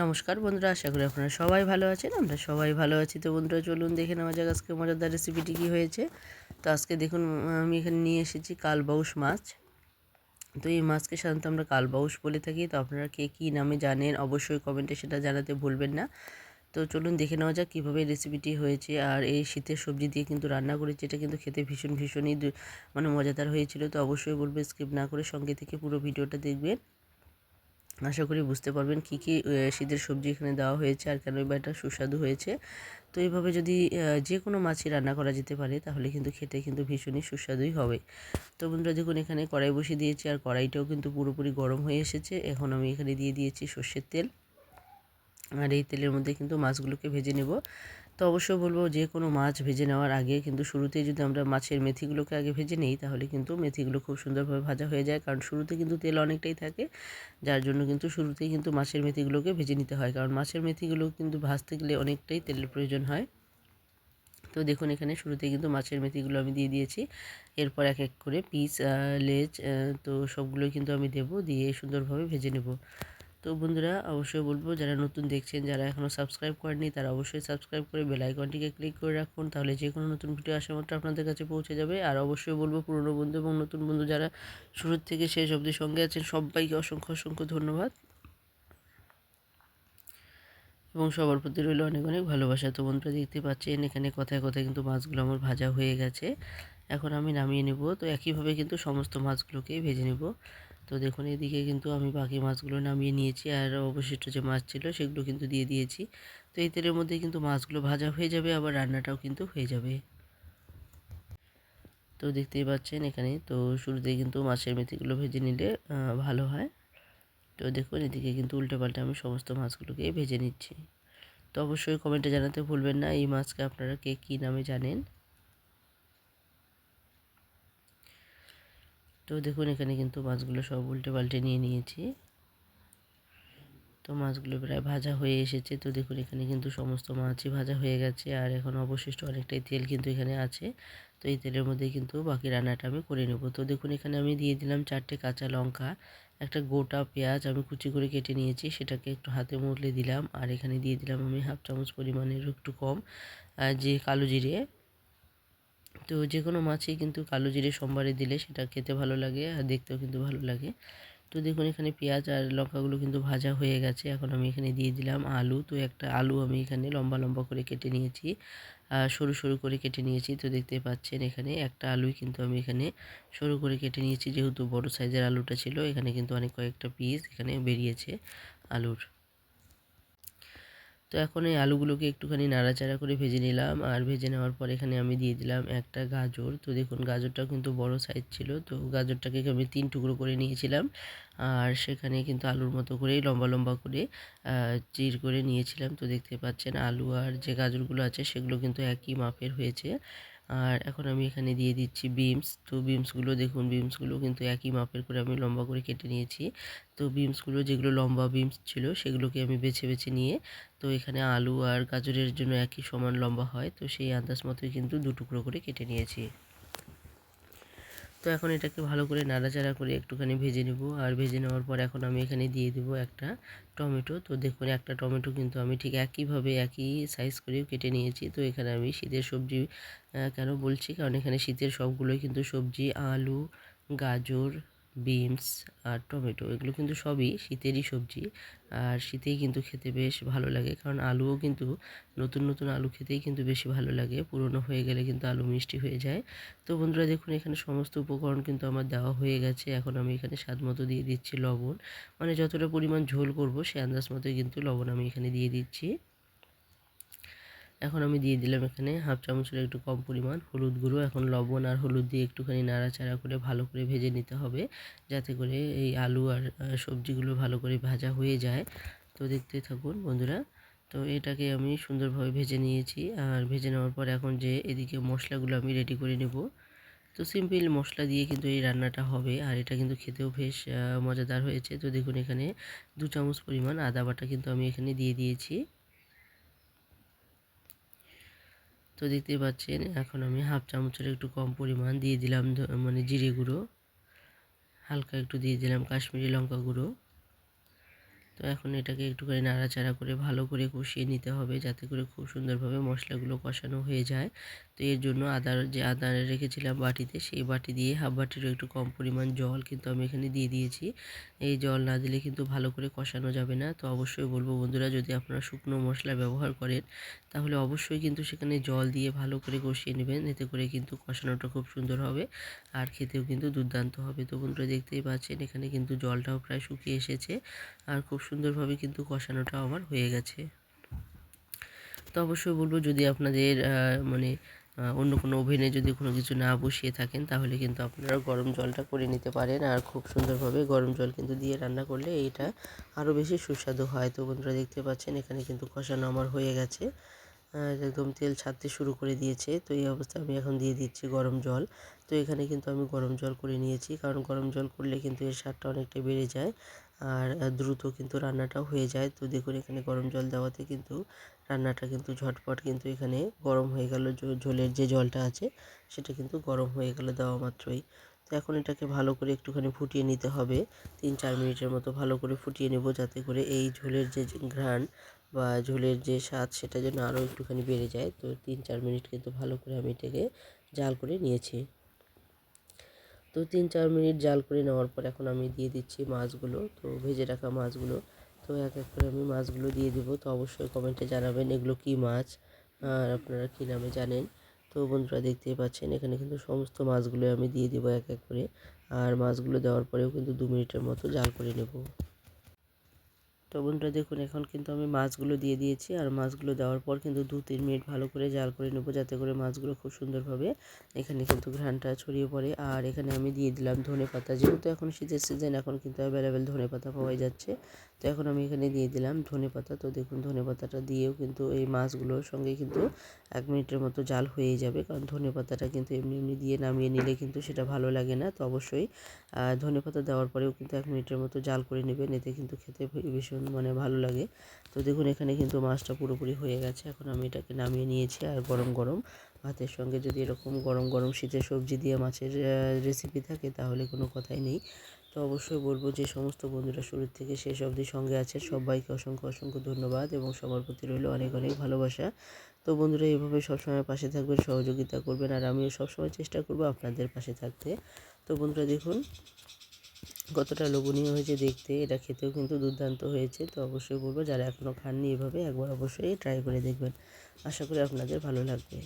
নমস্কার বন্ধুরা, আশা করি আপনারা সবাই ভালো আছেন। আমরা সবাই ভালো আছি। তো বন্ধুরা, চলুন দেখে নেওয়া যাক আজকে মজাদার রেসিপিটি কী হয়েছে। তো আজকে দেখুন, আমি এখানে নিয়ে এসেছি কালবাউস মাছ। তো এই মাছকে সাধারণত আমরা কালবাউস বলে থাকি। তো আপনারা কে কী নামে জানেন অবশ্যই কমেন্টে সেটা জানাতে ভুলবেন না। তো চলুন দেখে নেওয়া যাক কীভাবে রেসিপিটি হয়েছে। আর এই শীতের সবজি দিয়ে কিন্তু রান্না করেছি, এটা কিন্তু খেতে ভীষণই মানে মজাদার হয়েছিল। তো অবশ্যই বলবো স্কিপ না করে সঙ্গে থেকে পুরো ভিডিওটা দেখবেন। আশা করি বুঝতে পারবেন কী কী শীতের সবজি এখানে দেওয়া হয়েছে আর কেনই বা এটা সুস্বাদু হয়েছে। তো এইভাবে যদি যে কোনো মাছই রান্না করা যেতে পারে তাহলে কিন্তু খেতে কিন্তু ভীষণই সুস্বাদুই হবে। তো বন্ধুরা দেখুন, এখানে কড়াই বসিয়ে দিয়েছি আর কড়াইটাও কিন্তু পুরোপুরি গরম হয়ে এসেছে। এখন আমি এখানে দিয়ে দিয়েছি সর্ষের তেল, আর এই তেলের মধ্যে কিন্তু মাছগুলোকে ভেজে নেব। তো অবশ্যই বলবো যে কোনো মাছ ভেজে নেওয়ার আগে কিন্তু শুরুতেই যদি আমরা মাছের মেথিগুলোকে আগে ভেজে নিই তাহলে কিন্তু মেথিগুলো খুব সুন্দরভাবে ভাজা হয়ে যায়, কারণ শুরুতে কিন্তু তেল অনেকটাই থাকে, যার জন্য কিন্তু শুরুতেই কিন্তু মাছের মেথিগুলোকে ভেজে নিতে হয়, কারণ মাছের মেথিগুলো কিন্তু ভাজতে গেলে অনেকটাই তেলের প্রয়োজন হয়। তো দেখুন, এখানে শুরুতেই কিন্তু মাছের মেথিগুলো আমি দিয়ে দিয়েছি। এরপর এক এক করে পিস, লেজ, তো সবগুলোই কিন্তু আমি দিয়ে সুন্দরভাবে ভেজে নেব। তো বন্ধুরা, অবশ্যই বলবো যারা নতুন দেখছেন, যারা এখনও সাবস্ক্রাইব করেননি তারা অবশ্যই সাবস্ক্রাইব করে বেল আইকনটিকে ক্লিক করে রাখুন, তাহলে যে কোনো নতুন ভিডিও আসা মাত্র আপনাদের কাছে পৌঁছে যাবে। আর অবশ্যই বলবো পুরনো বন্ধু এবং নতুন বন্ধু যারা শুরুর থেকে শেষ অবধি সঙ্গে আছেন সবাইকে অসংখ্য ধন্যবাদ এবং সবার প্রতি রইল অনেক ভালোবাসা। তো বন্ধুরা, দেখতে পাচ্ছেন এখানে কথায় কথায় কিন্তু মাছগুলো আমার ভাজা হয়ে গেছে। এখন আমি নামিয়ে নেব। তো একইভাবে কিন্তু সমস্ত মাছগুলোকেই ভেজে নেব। তো দেখুন, এদিকে কিন্তু আমি বাকি মাছগুলো নামিয়ে নিয়েছি আর অবশিষ্ট যে মাছ ছিল সেগুলো কিন্তু দিয়ে দিয়েছি। তো এই তেলের মধ্যে কিন্তু মাছগুলো ভাজা হয়ে যাবে, আবার রান্নাটাও কিন্তু হয়ে যাবে। তো দেখতেই পাচ্ছেন এখানে তো শুরুতেই কিন্তু মাছের মেথিগুলো ভেজে নিলে ভালো হয়। তো দেখুন, এদিকে কিন্তু উল্টে পাল্টে আমি সমস্ত মাছগুলোকে ভেজে নিচ্ছি। তো অবশ্যই কমেন্টে জানাতে ভুলবেন না এই মাছকে আপনারা কে কী নামে জানেন। তো দেখুন, এখানে কিন্তু মাছগুলো সব উল্টে পাল্টে নিয়ে নিয়েছি। তো মাছগুলো প্রায় ভাজা হয়ে এসেছে। তো দেখুন, এখানে কিন্তু সমস্ত মাছই ভাজা হয়ে গেছে আর এখন অবশিষ্ট অনেকটাই তেল কিন্তু এখানে আছে। তো এই তেলের মধ্যে কিন্তু বাকি রান্নাটা আমি করে নেব। তো দেখুন, এখানে আমি দিয়ে দিলাম 4টে কাঁচা লঙ্কা, একটা গোটা পেঁয়াজ আমি কুচি করে কেটে নিয়েছি, সেটাকে একটু হাতে মুড়লে দিলাম। আর এখানে দিয়ে দিলাম আমি হাফ চামচ পরিমাণের একটু কম যে কালো জিরে। তো যে কোনো মাছই কিন্তু কালো জিরে সোমবারে দিলে সেটা খেতে ভালো লাগে আর দেখতেও কিন্তু ভালো লাগে। তো দেখুন, এখানে পেঁয়াজ আর লঙ্কাগুলো কিন্তু ভাজা হয়ে গেছে। এখন আমি এখানে দিয়ে দিলাম আলু। তো একটা আলু আমি এখানে লম্বা লম্বা করে কেটে নিয়েছি, সরু করে কেটে নিয়েছি। তো দেখতে পাচ্ছেন এখানে একটা আলুই কিন্তু আমি এখানে সরু করে কেটে নিয়েছি, যেহেতু বড় সাইজের আলুটা ছিল। এখানে কিন্তু অনেক কয়েকটা পিস এখানে বেরিয়েছে আলুর। তো এখন এই আলুগুলোকে একটুখানি নাড়াচাড়া করে ভেজে নিলাম, আর ভেজে নেওয়ার পর এখানে আমি দিয়ে দিলাম একটা গাজর। তো দেখুন, গাজরটাও কিন্তু বড় সাইজ ছিল। তো গাজরটাকে আমি 3 টুকরো করে নিয়েছিলাম, আর সেখানে কিন্তু আলুর মতো করেই লম্বা লম্বা করে চির করে নিয়েছিলাম। তো দেখতে পাচ্ছেন আলু আর যে গাজরগুলো আছে সেগুলো কিন্তু একই মাপের হয়েছে। আর এখন আমি এখানে দিয়ে দিচ্ছি বিনস। তো বিনসগুলো দেখুন, বিনসগুলো কিন্তু একই মাপের করে আমি লম্বা করে কেটে নিয়েছি। তো বিনসগুলো যেগুলো লম্বা বিনস ছিল সেগুলোকে আমি বেছে নিয়ে, তো এখানে আলু আর গাজরের জন্য একই সমান লম্বা হয়, তো সেই আন্দাজ মতোই কিন্তু 2 টুকরো করে কেটে নিয়েছি। তো এখন এটাকে ভালো করে নাড়াচাড়া করে একটুখানি ভেজে নেব। আর ভেজে নেওয়ার পর এখন আমি এখানে দিয়ে দেবো একটা টমেটো। তো দেখুন, একটা টমেটো কিন্তু আমি ঠিক একইভাবে একই সাইজ করেও কেটে নিয়েছি। তো এখানে আমি শীতের সবজি কেন বলছি, কারণ এখানে শীতের সবগুলোই কিন্তু সবজি, আলু, গাজর, বিনস আর টমেটো, এগুলো কিন্তু সবই শীতেরই সবজি। আর শীতেই কিন্তু খেতে বেশ ভালো লাগে, কারণ আলুও কিন্তু নতুন আলু খেতেই কিন্তু বেশি ভালো লাগে, পুরনো হয়ে গেলে কিন্তু আলু মিষ্টি হয়ে যায়। তো বন্ধুরা দেখুন, এখানে সমস্ত উপকরণ কিন্তু আমার দেওয়া হয়ে গেছে। এখন আমি এখানে স্বাদ মতো দিয়ে দিচ্ছি লবণ, মানে যতটা পরিমাণ ঝোল করব সে আন্দাজ মতোই কিন্তু লবণ আমি এখানে দিয়ে দিচ্ছি। এখন আমি দিয়ে দিলাম এখানে হাফ চামচের একটু কম পরিমাণ হলুদ গুঁড়ো। এখন লবণ আর হলুদ দিয়ে একটুখানি নাড়াচাড়া করে ভালো করে ভেজে নিতে হবে, যাতে করে এই আলু আর সবজিগুলো ভালো করে ভাজা হয়ে যায়। তো দেখতে থাকুন বন্ধুরা। তো এটাকে আমি সুন্দরভাবে ভেজে নিয়েছি, আর ভেজে নেওয়ার পর এখন যে এদিকে মশলাগুলো আমি রেডি করে নেব। তো সিম্পল মশলা দিয়ে কিন্তু এই রান্নাটা হবে, আর এটা কিন্তু খেতেও বেশ মজাদার হয়েছে। তো দেখুন, এখানে 2 চামচ পরিমাণ আদা বাটা কিন্তু আমি এখানে দিয়ে দিয়েছি। তো দেখতে পাচ্ছেন এখন আমি হাফ চামচের একটু কম পরিমাণ দিয়ে দিলাম মানে জিরে গুঁড়ো, হালকা একটু দিয়ে দিলাম কাশ্মীরি লঙ্কা গুঁড়ো, তো এখন এটাকে একটুখানি নাড়াচাড়া করে ভালো করে কষিয়ে নিতে হবে, যাতে করে খুব সুন্দরভাবে মশলাগুলো কষানো হয়ে যায়। তো এর জন্য আদা রেখেছিলাম বাটিতে, সেই বাটি দিয়ে হাফ বাটিরও একটু কম পরিমাণ জল কিন্তু আমি এখানে দিয়ে দিয়েছি। এই জল না দিলে কিন্তু ভালো করে কষানো যাবে না। তো অবশ্যই বলবো বন্ধুরা, যদি আপনারা শুকনো মশলা ব্যবহার করেন তাহলে অবশ্যই কিন্তু সেখানে জল দিয়ে ভালো করে কষিয়ে নেবেন, এতে করে কিন্তু কষানোটা খুব সুন্দর হবে আর খেতেও কিন্তু দুর্দান্ত হবে। তো বন্ধুরা দেখতেই পাচ্ছেন এখানে কিন্তু জলটাও প্রায় শুকিয়ে এসেছে আর খুব সুন্দরভাবে কিন্তু কষানোটাও আমার হয়ে গেছে। তো অবশ্যই বলবো, যদি আপনাদের মানে অন্য কোনো ওভেনে যদি কোনো কিছু না বসিয়ে থাকেন তাহলে কিন্তু আপনারা গরম জলটা করে নিতে পারেন, আর খুব সুন্দরভাবে গরম জল কিন্তু দিয়ে রান্না করলে এইটা আরও বেশি সুস্বাদু হয়। তো বন্ধুরা দেখতে পাচ্ছেন এখানে কিন্তু কষানো আমার হয়ে গেছে, একদম তেল ছাড়তে শুরু করে দিয়েছে। তো এই অবস্থায় আমি এখন দিয়ে দিচ্ছি গরম জল। তো এখানে কিন্তু আমি গরম জল করে নিয়েছি, কারণ গরম জল করলে কিন্তু এর স্বাদটা অনেকটা বেড়ে যায় আর দ্রুত কিন্তু রান্নাটাও হয়ে যায়। তো দেখুন এখানে গরম জল দেওয়াতে কিন্তু রান্নাটা কিন্তু ঝটপট কিন্তু এখানে গরম হয়ে গেল, ঝোলের যে জলটা আছে সেটা কিন্তু গরম হয়ে গেল দেওয়া মাত্রই। তো এখন এটাকে ভালো করে একটুখানি ফুটিয়ে নিতে হবে, 3-4 মিনিটের মতো ভালো করে ফুটিয়ে নেব, যাতে করে এই ঝোলের যে ঘ্রাণ বা ঝোলের যে স্বাদ সেটা যেন আরও একটুখানি বেড়ে যায়। তো 3-4 মিনিট কিন্তু ভালো করে আমি এটাকে জাল করে নিয়েছি। তো 3-4 মিনিট জাল করে নেওয়ার পর এখন আমি দিয়ে দিচ্ছি মাছগুলো, তো ভেজে রাখা মাছগুলো। তো এক এক করে আমি মাছগুলো দিয়ে দেবো। তো অবশ্যই কমেন্টে জানাবেন এগুলো কী মাছ আর আপনারা কী নামে জানেন। তো বন্ধুরা দেখতেই পাচ্ছেন এখানে কিন্তু সমস্ত মাছগুলো আমি দিয়ে দেবো এক এক করে, আর মাছগুলো দেওয়ার পরেও কিন্তু 2 মিনিটের মতো জাল করে নেব। তো বন্ধুরা দেখুন এখন কিন্তু আমি মাছগুলো দিয়ে দিয়েছি, আর মাছগুলো দেওয়ার পর কিন্তু 2-3 মিনিট ভালো করে জাল করে নেব, যাতে করে মাছগুলো খুব সুন্দরভাবে এখানে কিন্তু ঘ্রাণটা ছড়িয়ে পড়ে। আর এখানে আমি দিয়ে দিলাম ধনেপাতা, যেহেতু এখন শীতের সিজন, এখন কিন্তু অ্যাভেলেবেল ধনেপাতা পাওয়া যাচ্ছে। তো এখন আমি এখানে দিয়ে দিলাম ধনেপাতা। তো দেখুন ধনেপাতাটা দিয়েও কিন্তু এই মাছগুলোর সঙ্গে কিন্তু 1 মিনিটের মতো জাল হয়ে যাবে, কারণ ধনেপাতাটা কিন্তু এমনি এমনি দিয়ে নামিয়ে নিলে কিন্তু সেটা ভালো লাগে না। তো অবশ্যই ধনেপাতা দেওয়ার পরেও কিন্তু 1 মিনিটের মতো জাল করে নেবেন, এতে কিন্তু খেতে ভীষণ মানে ভালো লাগে। তো দেখুন এখানে কিন্তু মাছটা পুরোপুরি হয়ে গেছে, এখন আমি এটাকে নামিয়ে নিয়েছি। আর গরম গরম ভাতের সঙ্গে যদি এরকম গরম গরম শীতের সবজি দিয়ে মাছের রেসিপি থাকে তাহলে কোনো কথাই নেই। তো অবশ্যই বলবো, যে সমস্ত বন্ধুরা শুরু থেকে শেষ অবধি সঙ্গে আছে সবাইকে অসংখ্য অসংখ্য ধন্যবাদ এবং সবার প্রতি রইল অনেক অনেক ভালোবাসা। তো বন্ধুরা এইভাবে সবসময় পাশে থাকবেন, সহযোগিতা করবেন, আর আমিও সবসময় চেষ্টা করব আপনাদের পাশে থাকতে। তো বন্ধুরা দেখুন কতটা লোভনীয় হয়েছে দেখতে, এটা খেতেও কিন্তু দুর্দান্ত হয়েছে। তো অবশ্যই বলবো, যারা এখনও খাননি এভাবে একবার অবশ্যই ট্রাই করে দেখবেন, আশা করি আপনাদের ভালো লাগবে।